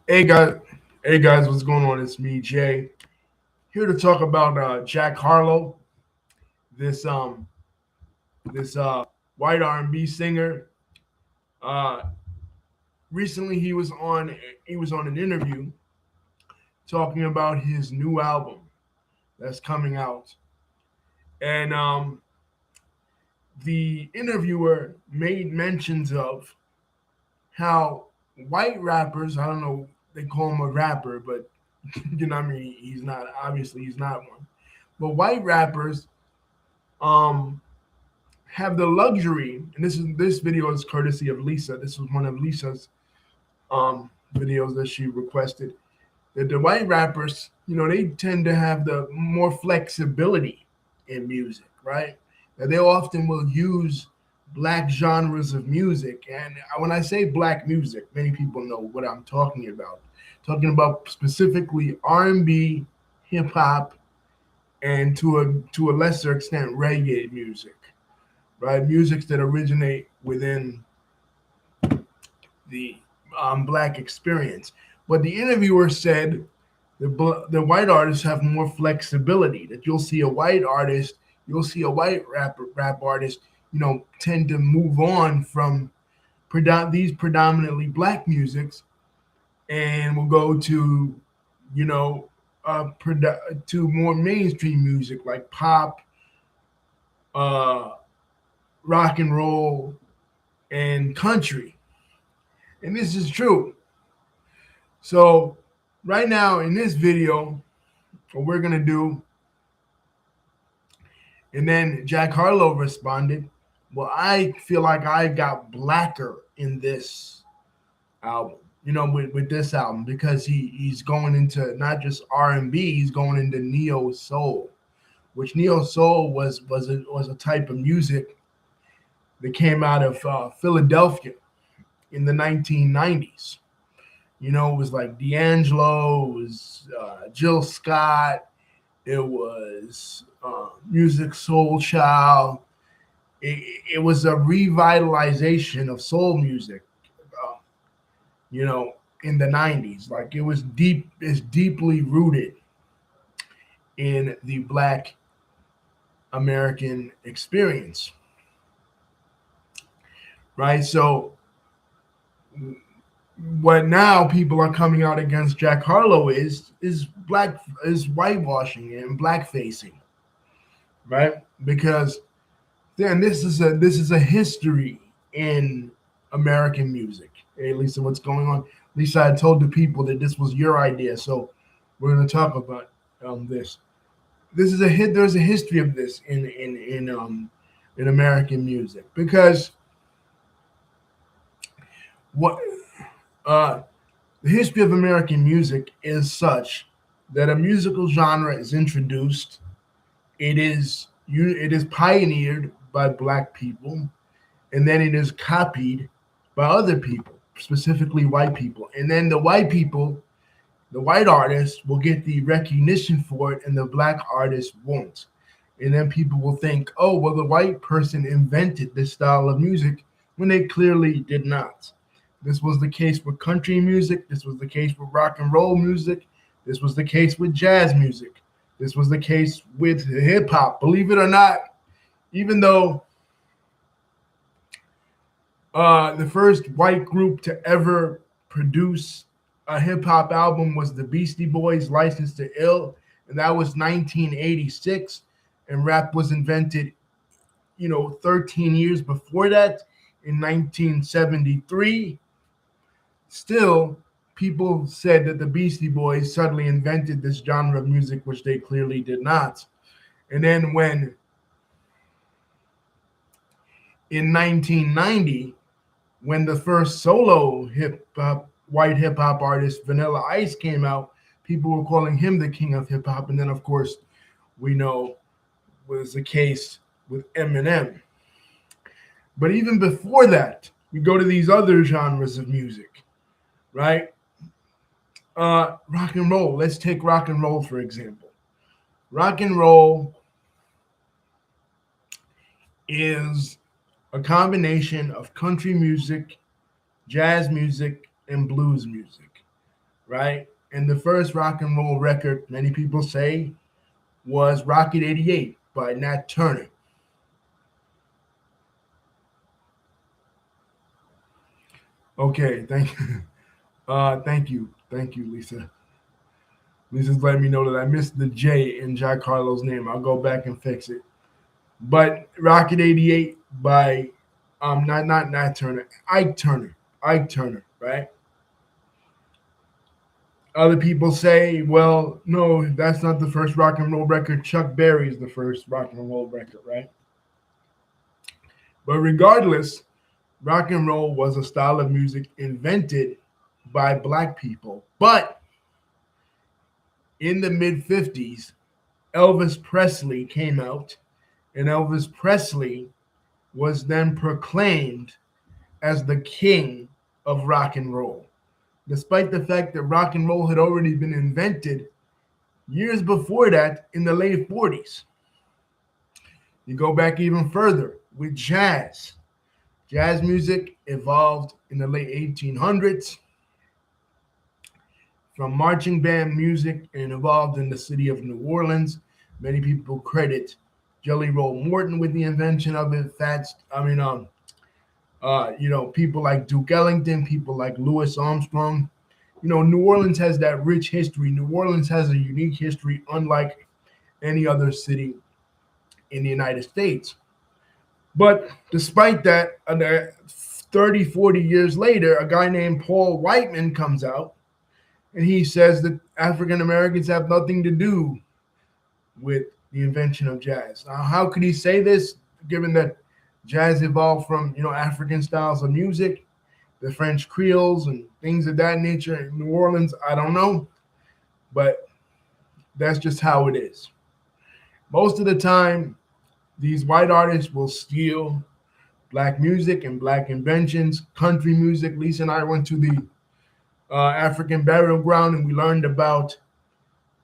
Hey guys, hey guys, what's going on? It's me, Jay, here to talk about Jack Harlow, this this white R&B singer. Uh, Recently, he was on an interview talking about his new album that's coming out, and the interviewer made mentions of how white rappers. I don't know, they call him a rapper, but I mean, he's not. Obviously, he's not one. But white rappers um have the luxury, and this video is courtesy of Lisa. This was one of Lisa's videos that she requested. That the white rappers, they tend to have the more flexibility in music, right? That they often will use black genres of music, and when I say black music, many people know what I'm talking about. Talking about specifically R&B, hip hop, and to a lesser extent reggae music, right? Musics that originate within the black experience. But the interviewer said the white artists have more flexibility. That you'll see a white rap artist, tend to move on from these predominantly black musics, and will go to, you know, to more mainstream music like pop, uh, rock and roll, and country. And this is true. So right now in this video, what we're gonna do, and then Jack Harlow responded, well, I feel like I got blacker in this album, with this album, because he's going into not just R&B, he's going into neo soul, which neo soul was a type of music that came out of Philadelphia in the 1990s. It was like D'Angelo, it was Jill Scott, it was Music Soul Child. It was a revitalization of soul music, uh, in the 90s. Like it's deeply rooted in the Black American experience, right? So what now people are coming out against Jack Harlow is whitewashing and blackfacing, right? Because then this is a history in American music. Hey, Lisa, what's going on? Lisa, I told the people that this was your idea, so we're going to talk about this. This is a hit. There's a history of this in American music, because what uh, the history of American music is such that a musical genre is introduced. It is pioneered by black people, and then it is copied by other people, specifically white people. And then the white artists will get the recognition for it, and the black artists won't. And then people will think, oh, well, the white person invented this style of music when they clearly did not. This was the case with country music. This was the case with rock and roll music. This was the case with jazz music. This was the case with hip hop. Believe it or not, even though the first white group to ever produce a hip hop album was the Beastie Boys' License to Ill, and that was 1986. And rap was invented, 13 years before that, in 1973. Still, people said that the Beastie Boys suddenly invented this genre of music, which they clearly did not. And then when in 1990, when the first solo white hip hop artist Vanilla Ice came out, people were calling him the king of hip hop. And then, of course, we know was the case with Eminem. But even before that, we go to these other genres of music, right? Rock and roll. Let's take rock and roll, for example. Rock and roll is a combination of country music, jazz music, and blues music. right? And the first rock and roll record, many people say, was Rocket 88 by Nat Turner. Okay, thank you, Lisa. Lisa's letting me know that I missed the J in Jack Harlow's name. I'll go back and fix it. But Rocket 88 by not Nat Turner, Ike Turner, right? Other people say, well, no, that's not the first rock and roll record. Chuck Berry is the first rock and roll record, right? But regardless, rock and roll was a style of music invented by black people. But in the mid 50s, Elvis Presley came out, and Elvis Presley was then proclaimed as the king of rock and roll, despite the fact that rock and roll had already been invented years before that in the late 40s. You go back even further with jazz. Jazz music evolved in the late 1800s from marching band music and evolved in the city of New Orleans. Many people credit Jelly Roll Morton with the invention of it. People like Duke Ellington, people like Louis Armstrong. New Orleans has that rich history. New Orleans has a unique history, unlike any other city in the United States. But despite that, 30, 40 years later, a guy named Paul Whiteman comes out and he says that African Americans have nothing to do with the invention of jazz. Now, how could he say this, given that jazz evolved from African styles of music, the French Creoles and things of that nature in New Orleans? I don't know, but that's just how it is. Most of the time, these white artists will steal black music and black inventions, country music. Lisa and I went to the African burial ground and we learned about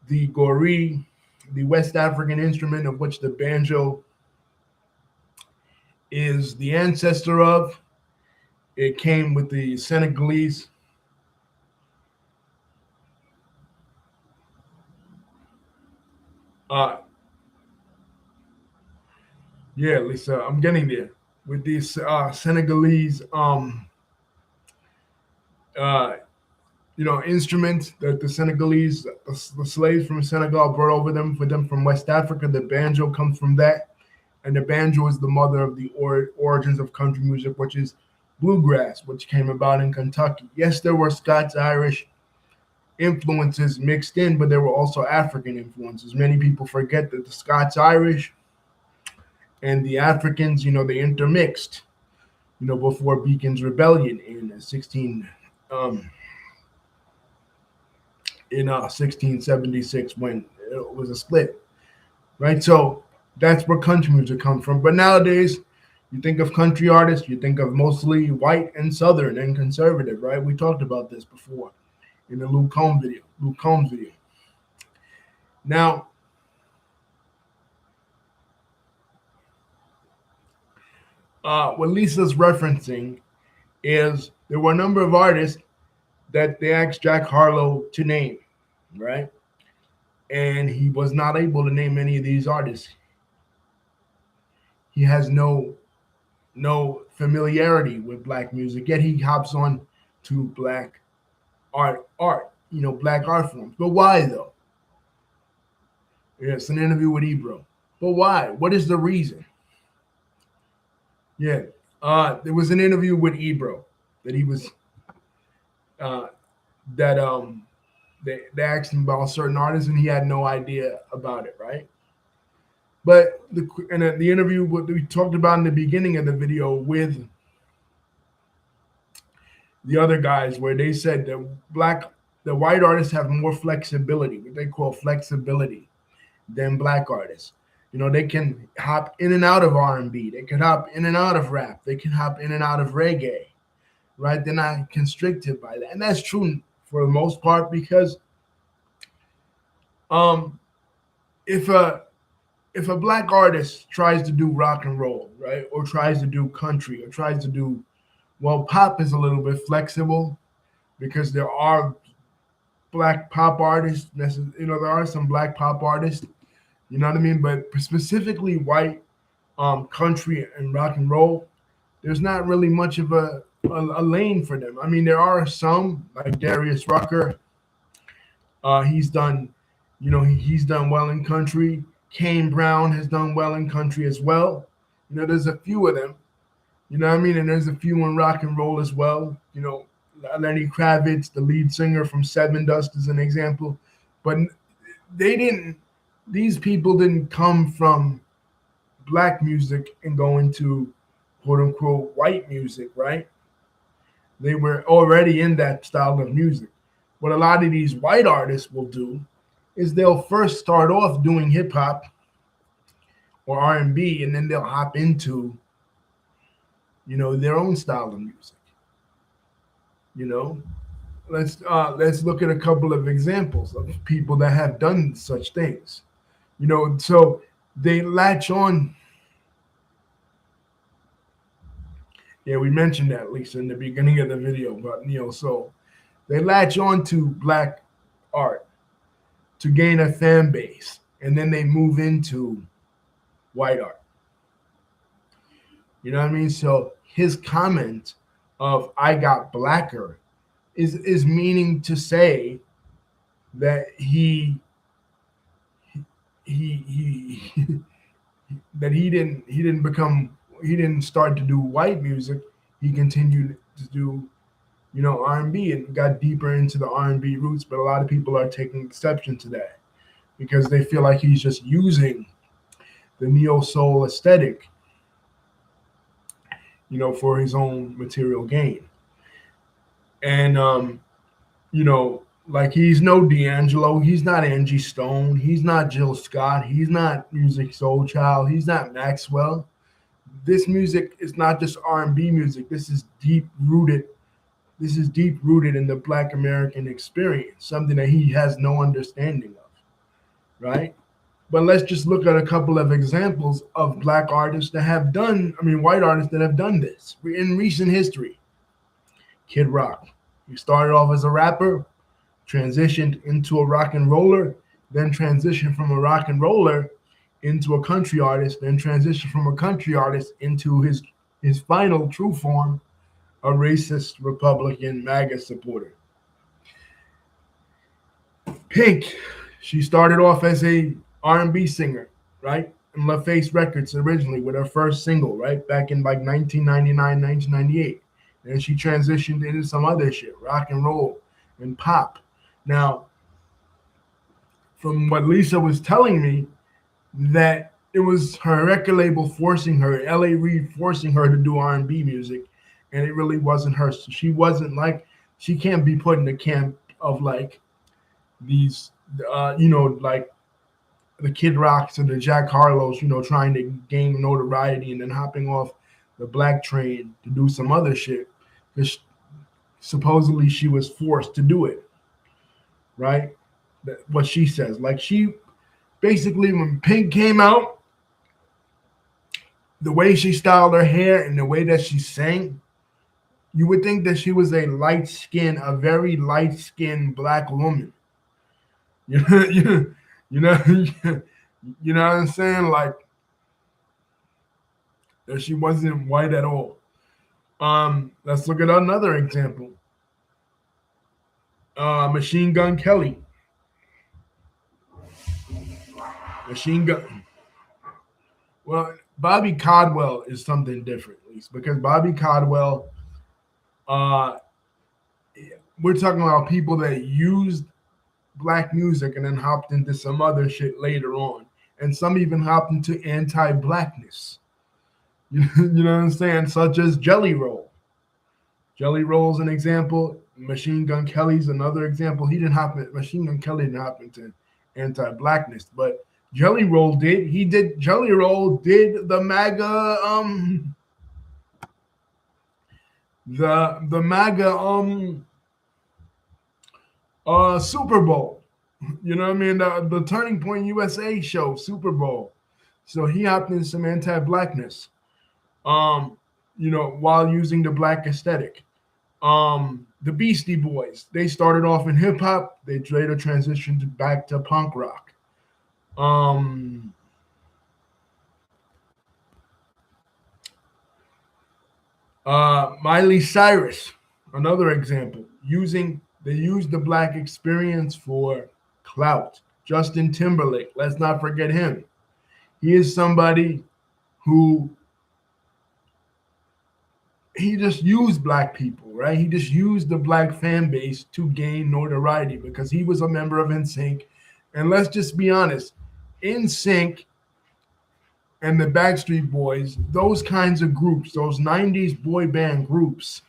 the gori, the West African instrument of which the banjo is the ancestor of. It came with the Senegalese. Uh, yeah, Lisa, I'm getting there with these Senegalese, uh, instruments that the Senegalese, the slaves from Senegal brought over them for them from West Africa. The banjo comes from that, and the banjo is the mother of the origins of country music, which is bluegrass, which came about in Kentucky. Yes, there were Scots-Irish influences mixed in, but there were also African influences. Many people forget that the Scots-Irish and the Africans, they intermixed, before Beacon's Rebellion in 1676 when it was a split, right? So that's where country music comes from. But nowadays, you think of country artists, you think of mostly white and Southern and conservative, right? We talked about this before in the Luke Combs video. Now, what Lisa's referencing is there were a number of artists that they asked Jack Harlow to name, right? And he was not able to name any of these artists. He has no familiarity with black music, yet he hops on to black art, black art forms. But why though? Yeah, it's an interview with Ebro. But why? What is the reason? Yeah, there was an interview with Ebro that he was they asked him about certain artists and he had no idea about it, right? But the interview what we talked about in the beginning of the video with the other guys, where they said that the white artists have more flexibility, what they call flexibility, than black artists. They can hop in and out of R&B, they can hop in and out of rap, they can hop in and out of reggae, right? They're not constricted by that, and that's true for the most part because if a black artist tries to do rock and roll, right, or tries to do country, or tries to do, well, pop is a little bit flexible because there are black pop artists. There are some black pop artists. You know what I mean? But specifically white country and rock and roll, there's not really much of a lane for them. I mean, there are some like Darius Rucker. He's done, he's done well in country. Kane Brown has done well in country as well. There's a few of them. You know what I mean? And there's a few in rock and roll as well. Lenny Kravitz, the lead singer from Seven Dust, is an example. But they didn't. These people didn't come from black music and go into quote unquote white music, right? They were already in that style of music. What a lot of these white artists will do is they'll first start off doing hip hop or R&B, and then they'll hop into, their own style of music. Let's look at a couple of examples of people that have done such things. So they latch on. Yeah, we mentioned that, Lisa, in the beginning of the video. But so they latch on to black art to gain a fan base, and then they move into white art. You know what I mean? So his comment of "I got blacker" is meaning to say that he that he didn't start to do white music. He continued to do R&B and got deeper into the R&B roots. But a lot of people are taking exception to that because they feel like he's just using the neo soul aesthetic, for his own material gain. And like he's no D'Angelo, he's not Angie Stone, he's not Jill Scott, he's not Music Soul Child, he's not Maxwell. This music is not just R&B music. This is deep rooted in the Black American experience, something that he has no understanding of, right? But let's just look at a couple of examples of black artists that have done, white artists that have done this in recent history. Kid Rock. He started off as a rapper, transitioned into a rock and roller, then transitioned from a rock and roller into a country artist, then transitioned from a country artist into his final true form, a racist Republican MAGA supporter. Pink, she started off as a R&B singer, right? In LaFace Records originally with her first single, right? Back in like 1999, 1998. And she transitioned into some other shit, rock and roll and pop. Now, from what Lisa was telling me, that it was her record label forcing her, L.A. Reid forcing her to do R&B music, and it really wasn't her. So she can't be put in the camp of like these, like the Kid Rocks and the Jack Harlows, trying to gain notoriety and then hopping off the black train to do some other shit because supposedly she was forced to do it, right? What she says, like she basically, when Pink came out, the way she styled her hair and the way that she sang, you would think that she was a very light-skinned black woman. You know what I'm saying? Like that she wasn't white at all. Let's look at another example. Machine Gun Kelly. Machine Gun. Well, Bobby Caldwell is something different, at least, because Bobby Caldwell, we're talking about people that used black music and then hopped into some other shit later on. And some even hopped into anti-blackness. You know what I'm saying? Such as Jelly Roll. Jelly Roll's an example. Machine Gun Kelly's another example. Machine Gun Kelly didn't hop into anti-blackness, but Jelly Roll did. Jelly Roll did the MAGA the MAGA Super Bowl. You know what I mean? The Turning Point USA show, Super Bowl. So he hopped in some anti-blackness, while using the black aesthetic. The Beastie Boys. They started off in hip hop. They later transitioned back to punk rock. Um, Miley Cyrus, another example. They used the black experience for clout. Justin Timberlake, let's not forget him. He is somebody who he just used black people, right? He just used the black fan base to gain notoriety because he was a member of NSYNC. And let's just be honest, NSYNC and the Backstreet Boys, those kinds of groups, those 90s boy band groups.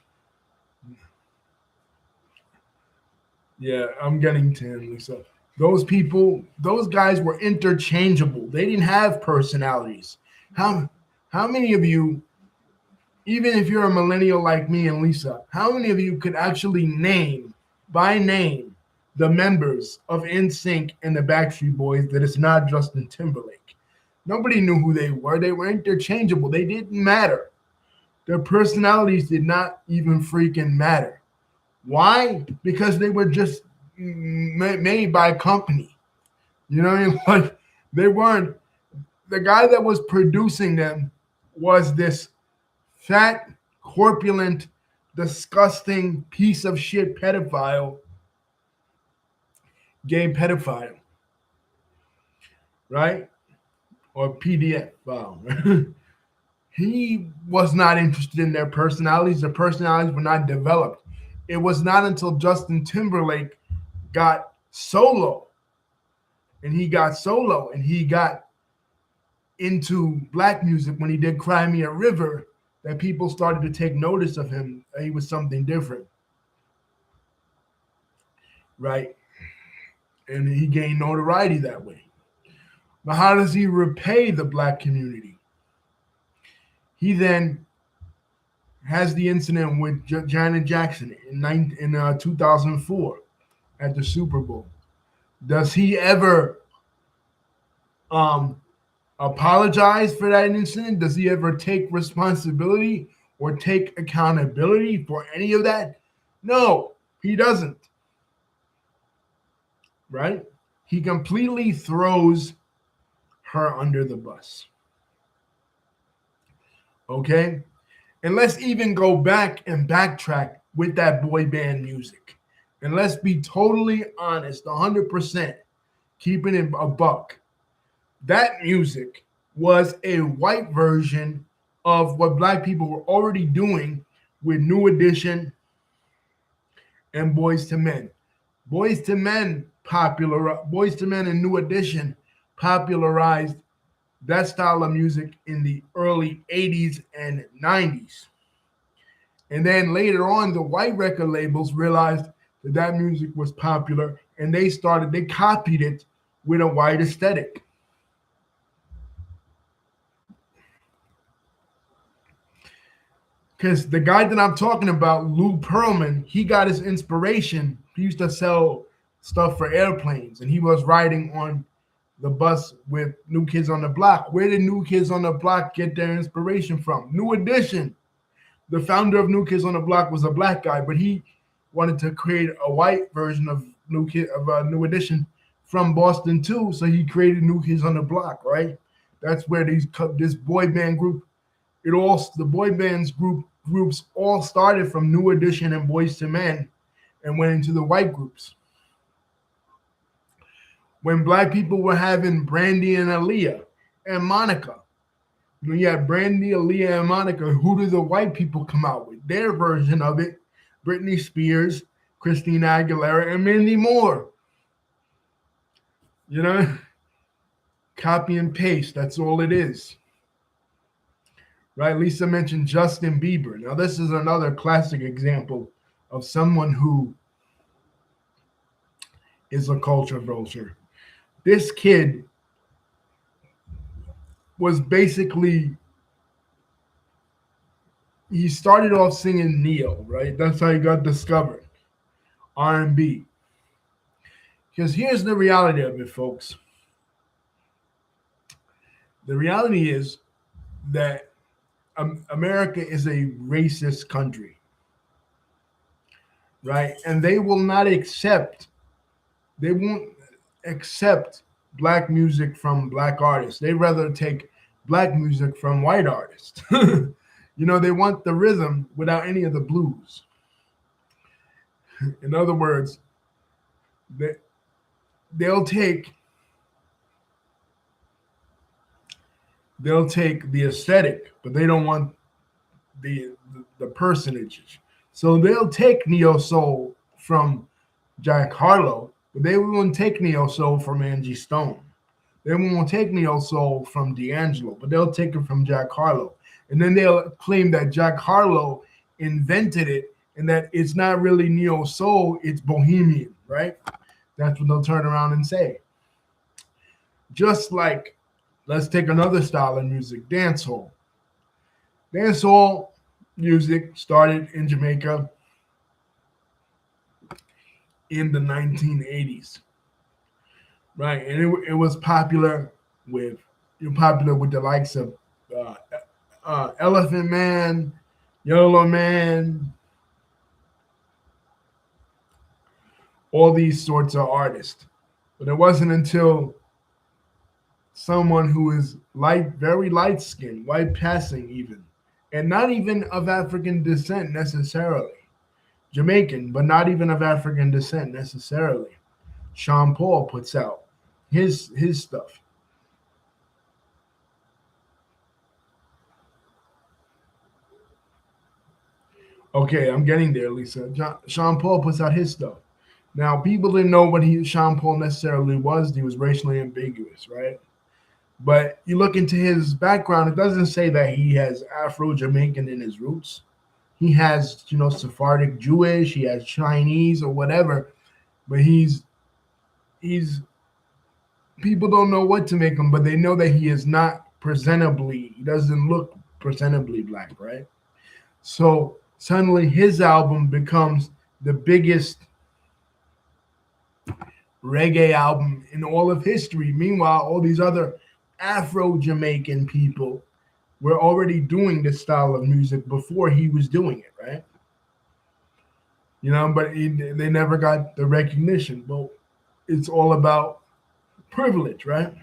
Yeah, I'm getting to him, Lisa. Those people, those guys were interchangeable. They didn't have personalities. How many of you, even if you're a millennial like me and Lisa, how many of you could actually name by name the members of NSYNC and the Backstreet Boys that it's not Justin Timberlake? Nobody knew who they were. They were interchangeable. They didn't matter. Their personalities did not even freaking matter. Why? Because they were just made by a company. You know what I mean? Like they weren't. The guy that was producing them was this fat, corpulent, disgusting piece of shit pedophile, gay pedophile, right? Or PDF file. He was not interested in their personalities. Their personalities were not developed. It was not until Justin Timberlake got solo and he got into black music when he did Cry Me a River that people started to take notice of him. He was something different, right? And he gained notoriety that way. But how does he repay the black community? He then has the incident with Janet Jackson in 2004 at the Super Bowl. Does he ever um, apologize for that incident? Does he ever take responsibility or take accountability for any of that? No, he doesn't. Right? He completely throws her under the bus. Okay? And let's even go back and backtrack with that boy band music. And let's be totally honest, 100%, keeping it a buck. That music was a white version of what black people were already doing with New Edition and Boys to Men. Boys to Men and New Edition popularized that style of music in the early 80s and 90s. And then later on, the white record labels realized that music was popular and they copied it with a white aesthetic. Because the guy that I'm talking about, Lou Pearlman, he got his inspiration. He used to sell stuff for airplanes, and he was riding on the bus with New Kids on the Block. Where did New Kids on the Block get their inspiration from? New Edition. The founder of New Kids on the Block was a black guy, but he wanted to create a white version of New Edition from Boston too. So he created New Kids on the Block, right? That's where this boy band group, the boy bands groups all started from New Edition and Boys to Men and went into the white groups. When black people were having Brandy and Aaliyah and Monica, when you had Brandy, Aaliyah, and Monica, who did the white people come out with? Their version of it: Britney Spears, Christina Aguilera, and Mandy Moore. You know, copy and paste. That's all it is. Right? Lisa mentioned Justin Bieber. Now, this is another classic example of someone who is a culture vulture. This kid was basically, he started off singing neo, right? That's how he got discovered, R&B. Because here's the reality of it, folks. The reality is that America is a racist country. right? And they won't accept black music from black artists. They rather take black music from white artists. They want the rhythm without any of the blues. In other words, they, they'll take they'll take the aesthetic, but they don't want the personages. So they'll take neo soul from Jack Harlow, but they won't take neo soul from Angie Stone. They won't take neo soul from D'Angelo, but they'll take it from Jack Harlow. And then they'll claim that Jack Harlow invented it and that it's not really neo soul, it's bohemian, right? That's what they'll turn around and say. Just like, let's take another style of music, dancehall. Dancehall music started in Jamaica in the 1980s, right? And it was popular with the likes of Elephant Man, Yellow Man, all these sorts of artists. But it wasn't until someone who is light, very light skinned, white passing even, and not even of African descent necessarily, Jamaican, but not even of African descent necessarily. Sean Paul puts out his stuff. Okay, I'm getting there, Lisa. Sean Paul puts out his stuff. Now, people didn't know what Sean Paul necessarily was. He was racially ambiguous, right? But you look into his background, it doesn't say that he has Afro-Jamaican in his roots. He has, Sephardic Jewish, he has Chinese or whatever, but he's people don't know what to make him, but they know that he is not he doesn't look presentably black, right? So suddenly his album becomes the biggest reggae album in all of history. Meanwhile, all these other Afro-Jamaican people were already doing this style of music before he was doing it, right? But they never got the recognition. Well, it's all about privilege, right?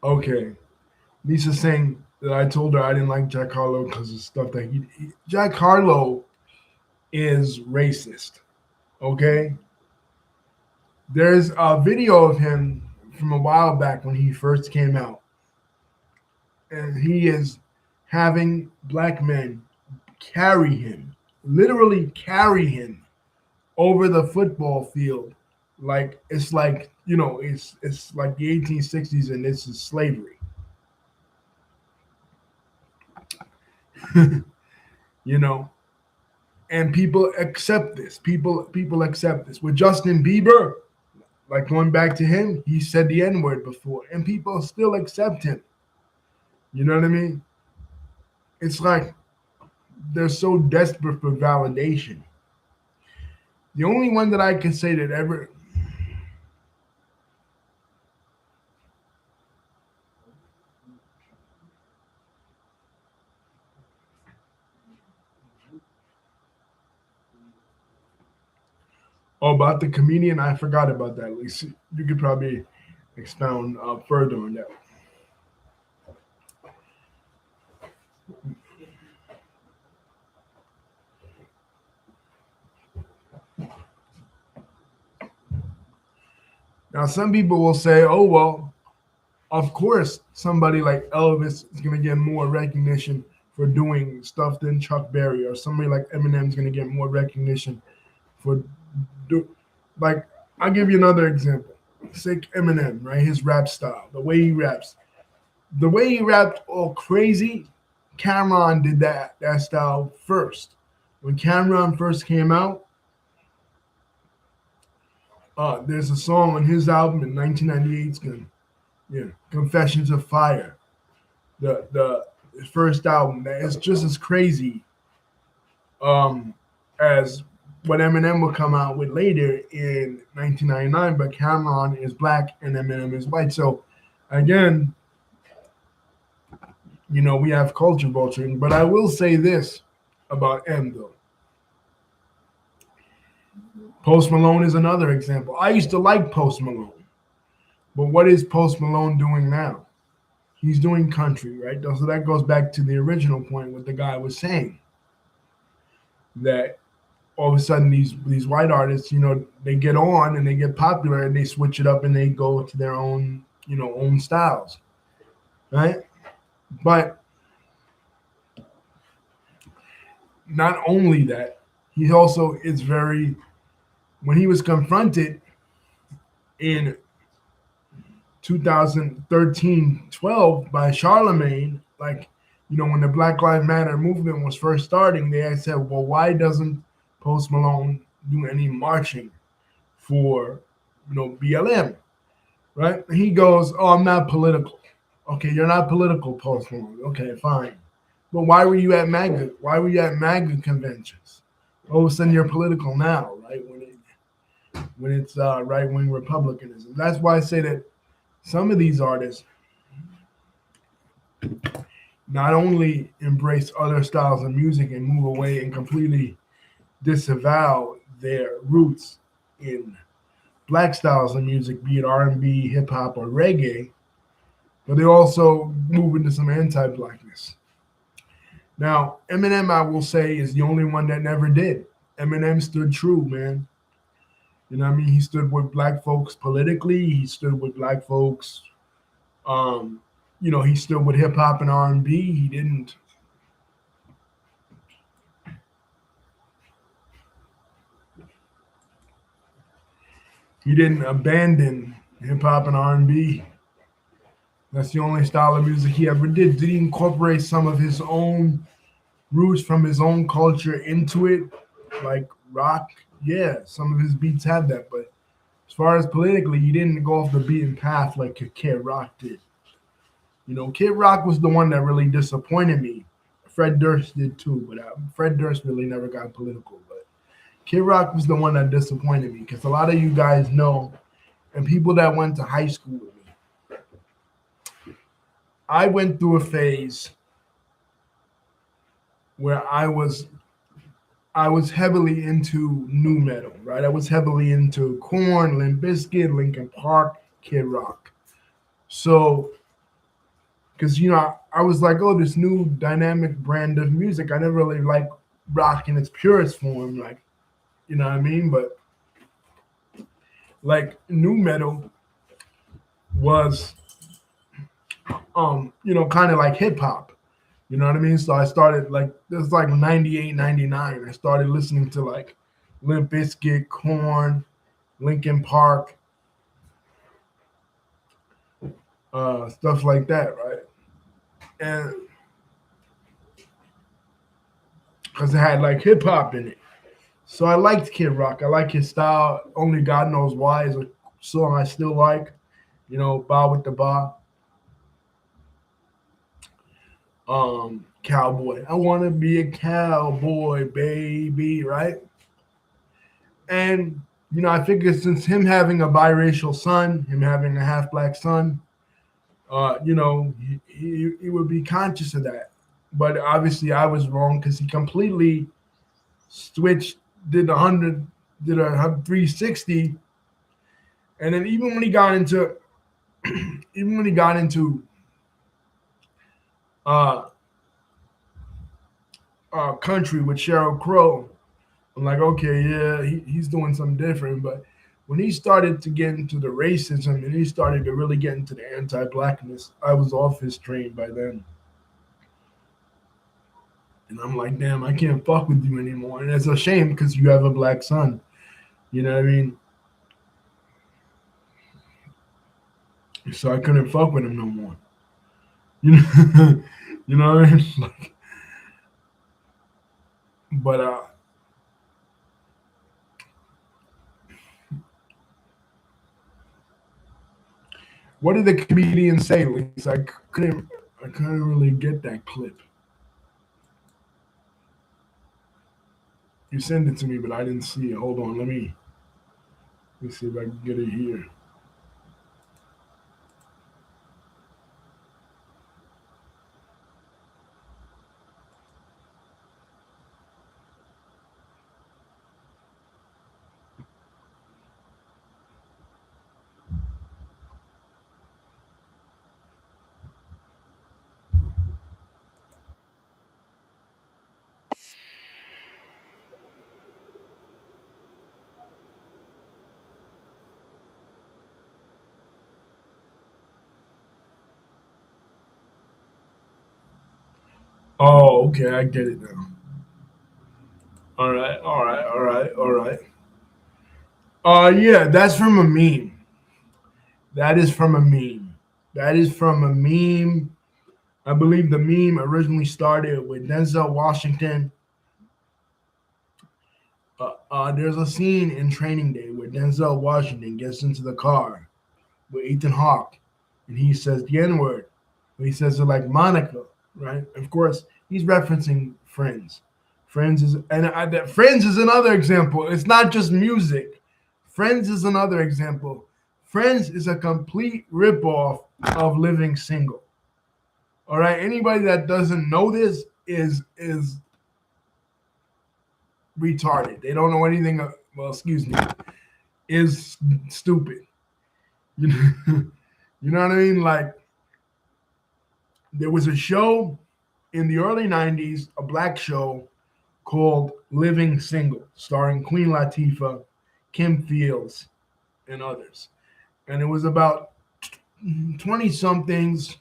Okay. Lisa's saying that I told her I didn't like Jack Harlow because of stuff that Jack Harlow is racist. Okay. There's a video of him from a while back when he first came out, and he is having black men carry him, literally carry him over the football field, like it's like it's like the 1860s and this is slavery. you know, and people accept this. People accept this. With Justin Bieber, like going back to him, he said the N word before, and people still accept him. You know what I mean? It's like they're so desperate for validation. The only one that I can say that ever. Oh, about the comedian, I forgot about that. At least you could probably expound further on that. Now, some people will say, "Oh well, of course, somebody like Elvis is going to get more recognition for doing stuff than Chuck Berry, or somebody like Eminem is going to get more recognition for do." Like, I'll give you another example. Say Eminem, right? His rap style, the way he raps, the way he rapped all crazy. Cameron did that style first. When Cameron first came out, there's a song on his album in 1998. Yeah, Confessions of Fire, the first album that is just as crazy as what Eminem will come out with later in 1999. But Cameron is black and Eminem is white. So again, we have culture vulturing. But I will say this about M though. Post Malone is another example. I used to like Post Malone, but what is Post Malone doing now? He's doing country, right? So that goes back to the original point what the guy was saying, that all of a sudden these white artists, they get on and they get popular and they switch it up and they go to their own, own styles, right? But not only that, he also is very, when he was confronted in 2013-12 by Charlemagne, like, when the Black Lives Matter movement was first starting, they had said, well, why doesn't Post Malone do any marching for, BLM, right? And he goes, oh, I'm not political. Okay, you're not political, Post Malone. Okay, fine. But why were you at MAGA? Why were you at MAGA conventions? All of a sudden you're political now, right? When it's right wing republicanism. That's why I say that some of these artists not only embrace other styles of music and move away and completely disavow their roots in black styles of music, be it R&B, hip hop, or reggae, but they also move into some anti-blackness. Now, Eminem, I will say, is the only one that never did. Eminem stood true, man. You know what I mean? He stood with black folks politically. He stood with black folks. He stood with hip hop and R&B. He didn't abandon hip hop and R&B. That's the only style of music he ever did. Did he incorporate some of his own roots from his own culture into it, like rock? Yeah, some of his beats have that. But as far as politically, he didn't go off the beaten path like Kid Rock did. Kid Rock was the one that really disappointed me. Fred Durst did too, but Fred Durst really never got political. But Kid Rock was the one that disappointed me because a lot of you guys know, and people that went to high school with me, I went through a phase where I was heavily into new metal, right? I was heavily into Korn, Limp Bizkit, Linkin Park, Kid Rock. So, because I was like, oh, this new dynamic brand of music. I never really liked rock in its purest form, like, you know what I mean? But like new metal was, kind of like hip hop. You know what I mean? So I started like this was like 98, 99. I started listening to like Limp Bizkit, Korn, Linkin Park, stuff like that, right? And because it had like hip hop in it. So I liked Kid Rock. I like his style. Only God knows why is a song I still like. Bow with the Ba. Cowboy. I want to be a cowboy, baby, right? And I figured since him having a biracial son, him having a half black son, he would be conscious of that. But obviously, I was wrong because he completely switched, did 100, did a 360, and then even when he got into, even when he got into uh, country with Sheryl Crow, I'm like, okay, yeah, he's doing something different. But when he started to get into the racism and he started to really get into the anti-blackness, I was off his train by then. And I'm like, damn, I can't fuck with you anymore. And it's a shame because you have a black son. You know what I mean? So I couldn't fuck with him no more. You know, you know what I mean? Like, but what did the comedian say, Lisa? I couldn't really get that clip. You sent it to me, but I didn't see it. Hold on, let me see if I can get it here. Oh, okay, I get it now. All right, all right, all right, all right. Yeah, that's from a meme. That is from a meme. That is from a meme. I believe the meme originally started with Denzel Washington. There's a scene in Training Day where Denzel Washington gets into the car with Ethan Hawke, and he says the N word. He says it like Monica, right? Of course, he's referencing Friends. Friends is Friends is another example. It's not just music. Friends is another example. Friends is a complete ripoff of Living Single. All right, anybody that doesn't know this is retarded. They don't know anything. Well, excuse me, is stupid. You know, you know what I mean? Like there was a show in the early '90s, a black show called Living Single, starring Queen Latifah, Kim Fields, and others. And it was about 20 somethings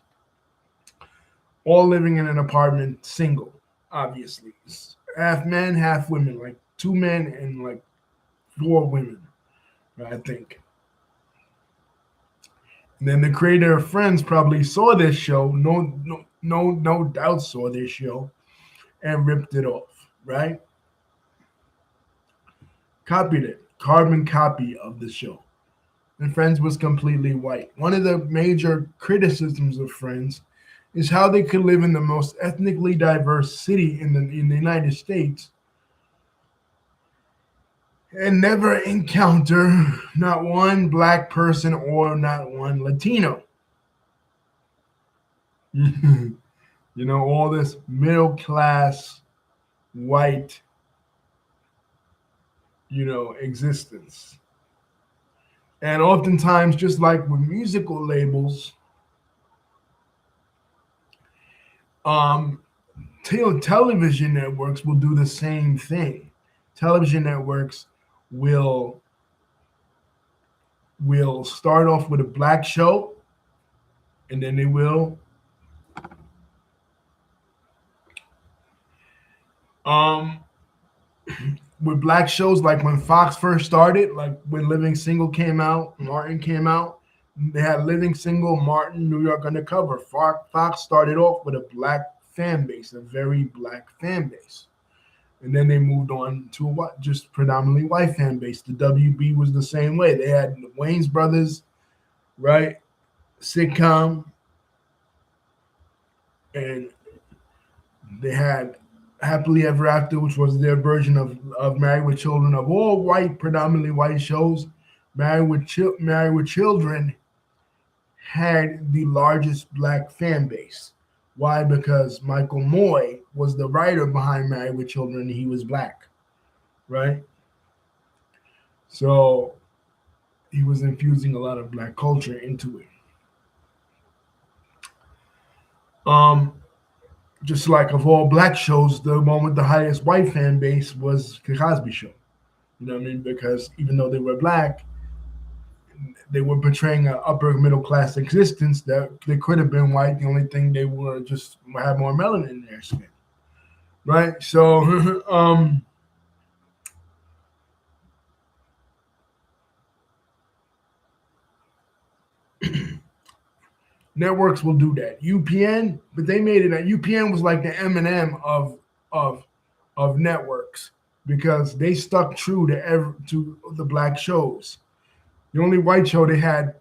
all living in an apartment single, obviously. Half men, half women, like two men and like four women, I think. And then the creator of Friends probably saw this show, no doubt saw this show, and ripped it off, right? Copied it, carbon copy of the show. And Friends was completely white. One of the major criticisms of Friends is how they could live in the most ethnically diverse city in the United States and never encounter not one black person or not one Latino. You know, all this middle class white, existence. And oftentimes, just like with musical labels, um, television networks will do the same thing. Television networks will start off with a black show, and then they will um with black shows like when Fox first started, like when Living Single came out, Martin came out. They had Living Single, Martin, New York Undercover. Fox started off with a black fan base, a very black fan base. And then they moved on to what? Just predominantly white fan base. The WB was the same way. They had the Wayne's Brothers, right? Sitcom, and they had Happily Ever After, which was their version of Married with Children. Of all white, predominantly white shows, Married with Children had the largest black fan base. Why? Because Michael Moy was the writer behind Married with Children, and he was black, right? So he was infusing a lot of black culture into it. Just like of all black shows, the one with the highest white fan base was the Cosby Show. You know what I mean? Because even though they were black, they were portraying an upper middle class existence that they could have been white. The only thing they were just had more melanin in their skin, right? So, networks will do that. UPN, but they made it. UPN was like the Eminem of of networks because they stuck true to the black shows. The only white show they had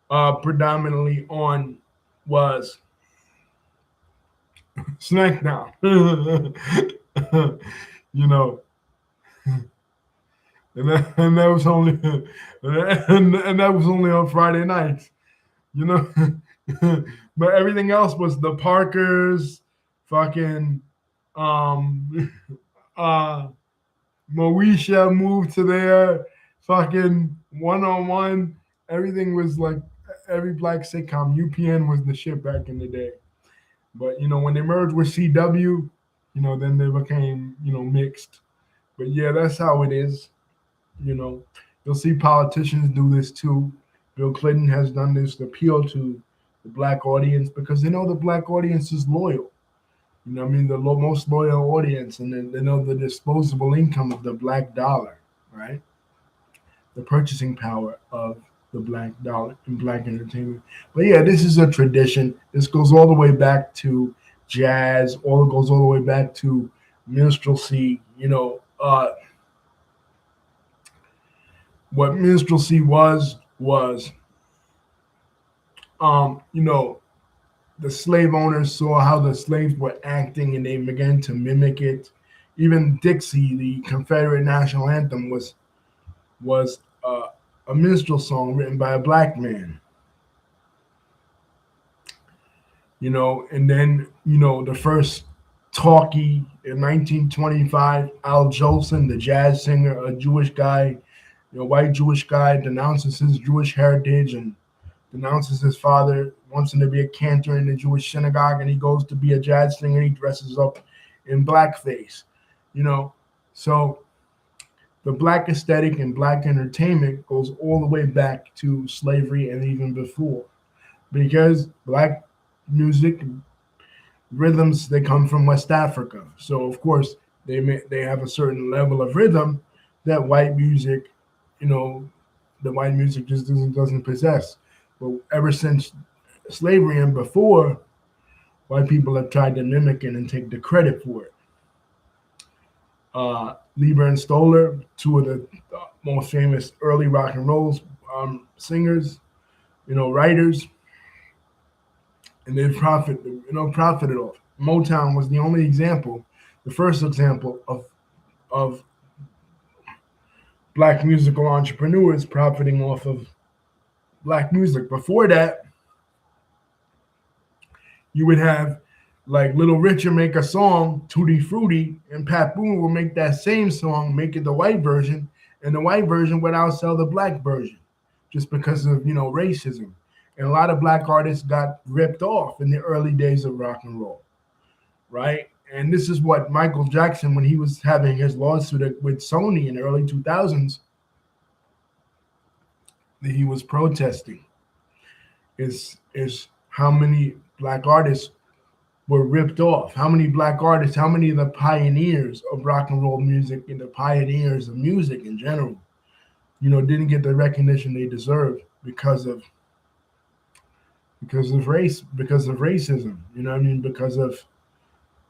predominantly on was SmackDown. you know, and that was only and that was only on Friday nights. You know, but everything else was the Parkers, fucking, um, uh, Moesha moved to there, fucking one on one. Everything was like every black sitcom. UPN was the shit back in the day. But when they merged with CW, then they became mixed. But yeah, that's how it is. You know, you'll see politicians do this too. Bill Clinton has done this to appeal to the black audience, because they know the black audience is loyal. You know what I mean? The most loyal audience, and then they know the disposable income of the black dollar, right? The purchasing power of the black dollar in black entertainment. But yeah, this is a tradition. This goes all the way back to jazz. All goes all the way back to minstrelsy. What minstrelsy was you know the slave owners saw how the slaves were acting and they began to mimic it. Even Dixie, the Confederate national anthem, was a minstrel song written by a black man. And then the first talkie in 1925, Al Jolson, the jazz singer, a Jewish guy, white Jewish guy, denounces his Jewish heritage and denounces his father, wants him to be a cantor in the Jewish synagogue, and he goes to be a jazz singer. He dresses up in blackface, So the black aesthetic and black entertainment goes all the way back to slavery and even before, because black music rhythms, they come from West Africa. So of course they have a certain level of rhythm that white music, the white music just doesn't possess. But ever since slavery and before, white people have tried to mimic it and take the credit for it. Lieber and Stoller, two of the most famous early rock and roll singers, writers, and they've profited off. Motown was the only example, the first example of black musical entrepreneurs profiting off of black music. Before that, you would have like Little Richard make a song, Tutti Frutti, and Pat Boone will make that same song, make it the white version, and the white version would outsell the black version, just because of racism. And a lot of black artists got ripped off in the early days of rock and roll, right? And this is what Michael Jackson, when he was having his lawsuit with Sony in the early 2000s, that he was protesting, is how many black artists were ripped off. How many black artists, how many of the pioneers of rock and roll music and the pioneers of music in general, didn't get the recognition they deserved because of race, because of racism, because of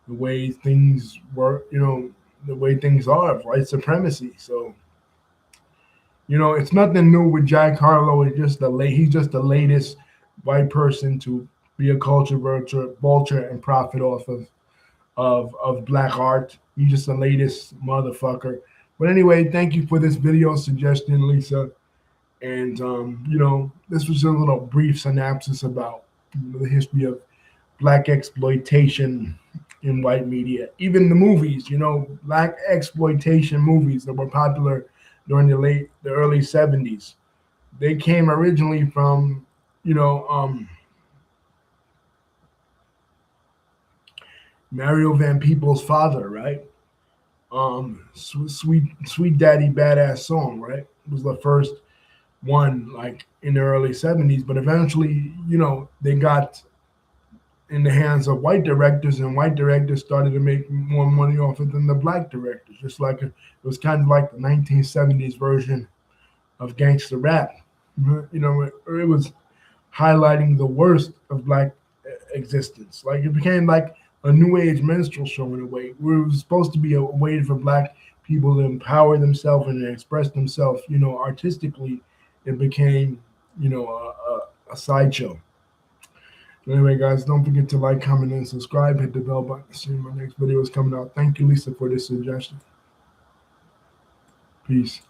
the way things were, the way things are, white supremacy. So, it's nothing new with Jack Harlow. He's just the latest white person to be a culture vulture and profit off of black art. He's just the latest motherfucker. But anyway, thank you for this video suggestion, Lisa. And this was a little brief synopsis about the history of black exploitation in white media. Even the movies, black exploitation movies that were popular during the early 70s. They came originally from, Mario Van Peebles' father, right? Sweet Daddy Badass Song, right? It was the first one, like in the early 70s, but eventually, they got in the hands of white directors, and white directors started to make more money off it than the black directors. Just like it was kind of like the 1970s version of gangster rap. It was highlighting the worst of black existence. Like it became like a new age minstrel show in a way, where it was supposed to be a way for black people to empower themselves and express themselves, artistically. It became, a sideshow. Anyway, guys, don't forget to like, comment, and subscribe. Hit the bell button to see my next video is coming out. Thank you, Lisa, for this suggestion. Peace.